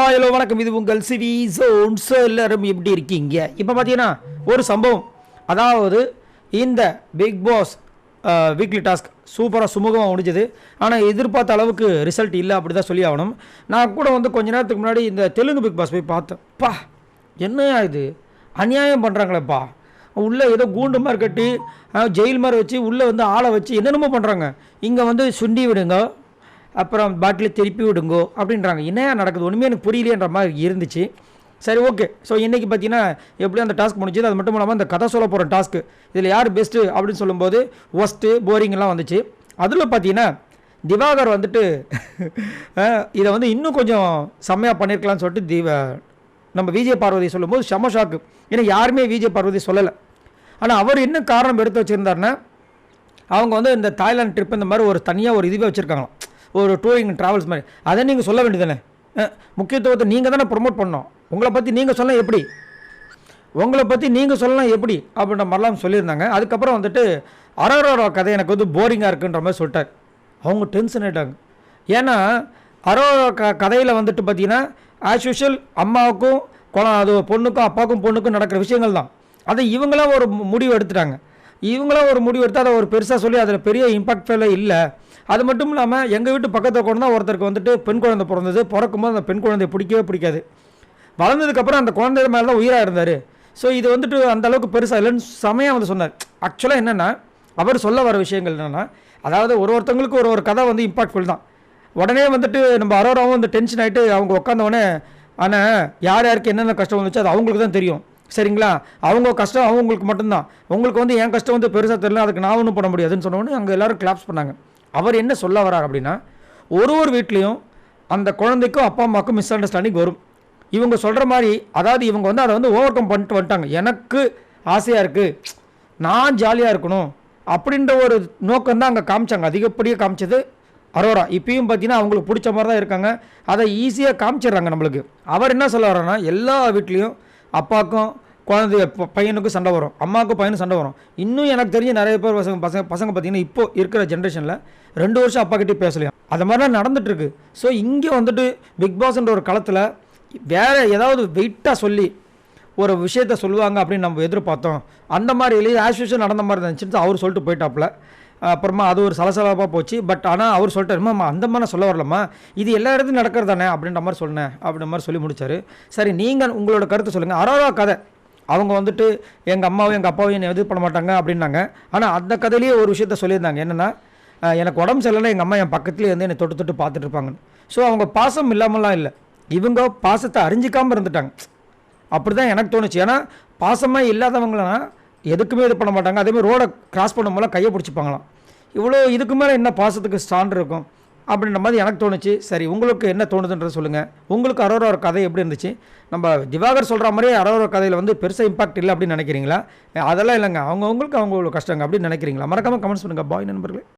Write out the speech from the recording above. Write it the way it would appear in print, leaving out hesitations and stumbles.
Hello வணக்கம். இது உங்கள் சிவி ஜோன்ஸ். எல்லாரும் எப்படி இருக்கீங்க? இப்போ பார்த்தீங்கன்னா ஒரு சம்பவம், அதாவது இந்த பிக் பாஸ் வீக்லி டாஸ்க் சூப்பராக சுமூகமாக முடிஞ்சது. ஆனால் எதிர்பார்த்த அளவுக்கு ரிசல்ட் இல்லை, அப்படி தான் சொல்லி ஆகணும். நான் கூட கொஞ்ச நேரத்துக்கு முன்னாடி இந்த தெலுங்கு பிக் பாஸ் போய் பார்த்தேன். பா, என்னையா இது, அநியாயம் பண்ணுறாங்களேப்பா. உள்ளே ஏதோ கூண்டு மாதிரி கட்டி ஜெயில் மாதிரி வச்சு உள்ளே ஆளை வச்சு என்னென்னமோ பண்ணுறாங்க. இங்கே சுண்டி விடுங்க, அப்புறம் பாட்டில் திருப்பி விடுங்கோ அப்படின்றாங்க. என்னையா நடக்குது, ஒன்றுமே எனக்கு புரியலையன்ற மாதிரி இருந்துச்சு. சரி, ஓகே. ஸோ இன்றைக்கி பார்த்தீங்கன்னா எப்படியும் அந்த டாஸ்க் முடிஞ்சது. அது மட்டும் இல்லாமல் அந்த கதை சொல்ல போகிற டாஸ்க்கு இதில் யார் பெஸ்ட்டு அப்படின்னு சொல்லும்போது ஒஸ்ட்டு போரிங்லாம் வந்துச்சு. அதில் பார்த்தீங்கன்னா திவாகர் இதை இன்னும் கொஞ்சம் செம்மையாக பண்ணியிருக்கலாம்னு சொல்லிட்டு நம்ம விஜய் பார்வதி சொல்லும்போது செம ஷாக்கு. ஏன்னா யாருமே விஜய் பார்வதி சொல்லலை. ஆனால் அவர் என்ன காரணம் எடுத்து வச்சுருந்தாருன்னா, அவங்க இந்த தாய்லாந்து ட்ரிப் இந்த மாதிரி ஒரு தனியாக ஒரு இதுவே வச்சுருக்காங்களாம், ஒரு டூரிங் ட்ராவல்ஸ் மாதிரி. அதை நீங்கள் சொல்ல வேண்டியதானே? முக்கியத்துவத்தை நீங்கள் தானே ப்ரொமோட் பண்ணோம். உங்களை பற்றி நீங்கள் சொல்லலாம் எப்படி, உங்களை பற்றி நீங்கள் சொல்லலாம் எப்படி அப்படின்ற மாதிரிலாம் சொல்லியிருந்தாங்க. அதுக்கப்புறம் அரோரா கதை எனக்கு போரிங்காக இருக்குன்ற மாதிரி சொல்லிட்டார். அவங்க டென்ஷன் ஆகிட்டாங்க. ஏன்னா அரோரா கதையில் பார்த்தீங்கன்னா ஆஸ் யூஷுவல் அம்மாவுக்கும் அது பொண்ணுக்கும் அப்பாவுக்கும் பொண்ணுக்கும் நடக்கிற விஷயங்கள் தான். அதை இவங்களாம் ஒரு முடிவு எடுத்துட்டாங்க. இவங்களாம் ஒரு முடிவு எடுத்து அதை ஒரு பெருசாக சொல்லி அதில் பெரிய இம்பாக்ட்ஃபுல்லாக இல்லை. அது மட்டும் இல்லாமல் எங்கள் வீட்டு பக்கத்தில் கொண்டு தான் ஒருத்தருக்கு பெண் குழந்தை பிறந்தது. பிறக்கும்போது அந்த பெண் குழந்தைய பிடிக்கவே பிடிக்காது. வளர்ந்ததுக்கப்புறம் அந்த குழந்தை மேலே தான் உயிராக இருந்தார். ஸோ இது அந்தளவுக்கு பெருசாக இல்லைன்னு செமையாக சொன்னார். ஆக்சுவலாக என்னென்னா, அவர் சொல்ல வர விஷயங்கள் என்னென்னா, அதாவது ஒருத்தவங்களுக்கு ஒரு கதை இம்பாக்ட்ஃபுல் தான். உடனே நம்ம அரோராவும் டென்ஷன் ஆகிட்டு அவங்க உட்காந்தவொடனே, ஆனால் யாருக்கு என்னென்ன கஷ்டம் வந்துச்சு அது அவங்களுக்கு தான் தெரியும், சரிங்களா? அவங்க கஷ்டம் அவங்களுக்கு மட்டும்தான். உங்களுக்கு என் கஷ்டம் பெருசாக தெரியல, அதுக்கு நான் ஒன்றும் பண்ண முடியாதுன்னு சொன்னோடனே அங்கே எல்லோரும் கிளாப்ஸ் பண்ணாங்க. அவர் என்ன சொல்ல வரார் அப்படின்னா, ஒரு வீட்லேயும் அந்த குழந்தைக்கும் அப்பா அம்மாவுக்கும் மிஸ் அண்டர்ஸ்டாண்டிங் வரும். இவங்க சொல்கிற மாதிரி, அதாவது இவங்க அதை ஓவர் கம் பண்ணிட்டு வந்துட்டாங்க. எனக்கு ஆசையாக இருக்குது, நான் ஜாலியாக இருக்கணும் அப்படின்ற ஒரு நோக்கம் தான் அங்கே காமிச்சாங்க. அதிகப்படியாக காமிச்சது அரோரா. இப்பயும் பார்த்தீங்கன்னா அவங்களுக்கு பிடிச்ச மாதிரி தான் இருக்காங்க. அதை ஈஸியாக காமிச்சிடுறாங்க நம்மளுக்கு. அவர் என்ன சொல்ல வர்றாருன்னா, எல்லா வீட்லேயும் அப்பாவுக்கும் குழந்தை பையனுக்கும் சண்டை வரும், அம்மாவுக்கும் பையனுக்கும் சண்டை வரும். இன்னும் எனக்கு தெரிஞ்சு நிறைய பேர் பசங்க பார்த்தீங்கன்னா இப்போ இருக்கிற ஜென்ரேஷனில் 2 வருஷம் அப்பா கிட்டே பேசலையா, அது மாதிரிலாம் நடந்துகிட்ருக்கு. ஸோ இங்கே பிக் பாஸ்ன்ற ஒரு களத்தில் வேறு ஏதாவது வெயிட்டாக சொல்லி ஒரு விஷயத்த சொல்லுவாங்க அப்படின்னு நம்ம எதிர்பார்த்தோம். அந்த மாதிரி இல்லையே, ஆஸ் யூஷுவல் நடந்த மாதிரி இருந்துச்சுன்னு அவர் சொல்லிட்டு போயிட்டாப்புல. அப்புறமா அது ஒரு சலசலப்பாக போச்சு. பட் ஆனால் அவர் சொல்லிட்டாருமா, அந்த மாதிரி சொல்ல வரலம்மா, இது எல்லா இடத்துலையும் நடக்கிறது தானே அப்படின்ற மாதிரி சொன்னேன் அப்படின்ற மாதிரி சொல்லி முடித்தார். சரி, நீங்கள் உங்களோட கருத்தை சொல்லுங்கள். அரோரா கதை அவங்க எங்கள் அம்மாவும் எங்கள் அப்பாவும் என்னை எது பண்ண மாட்டாங்க அப்படின்னாங்க. ஆனால் அந்த கதையிலேயே ஒரு விஷயத்த சொல்லியிருந்தாங்க. என்னென்னா, எனக்கு உடம்பு சரியில்லைன்னா எங்கள் அம்மா என் பக்கத்துலேயே என்னை தொட்டு தொட்டு பார்த்துட்டு இருப்பாங்கன்னு. ஸோ அவங்க பாசம் இல்லாமலாம் இல்லை, இவங்க பாசத்தை அறிஞ்சிக்காமல் இருந்துட்டாங்க. அப்படி தான் எனக்கு தோணுச்சு. ஏன்னா பாசமாக இல்லாதவங்களாம் எதுக்குமே இது பண்ண மாட்டாங்க. அதேமாதிரி ரோடை கிராஸ் பண்ணும்போது கையை பிடிச்சிப்பாங்களாம். இவ்வளோ இதுக்கு மேலே என்ன பாசத்துக்கு ஸ்டாண்ட் இருக்கும் அப்படின்ற மாதிரி எனக்கு தோணுச்சு. சரி, உங்களுக்கு என்ன தோணுதுன்றது சொல்லுங்கள். உங்களுக்கு அரோரா கதை எப்படி இருந்துச்சு? நம்ம திவாகர் சொல்கிற மாதிரியே அரோரா கதையில் பெருசாக இம்பாக்ட் இல்லை அப்படின்னு நினைக்கிறீங்களா? அதெல்லாம் இல்லைங்க, அவங்களுக்கு கஷ்டங்க அப்படின்னு நினைக்கிறீங்களா? மறக்காமல் கமெண்ட்ஸ் பண்ணுங்கள். பாய் நண்பர்களே.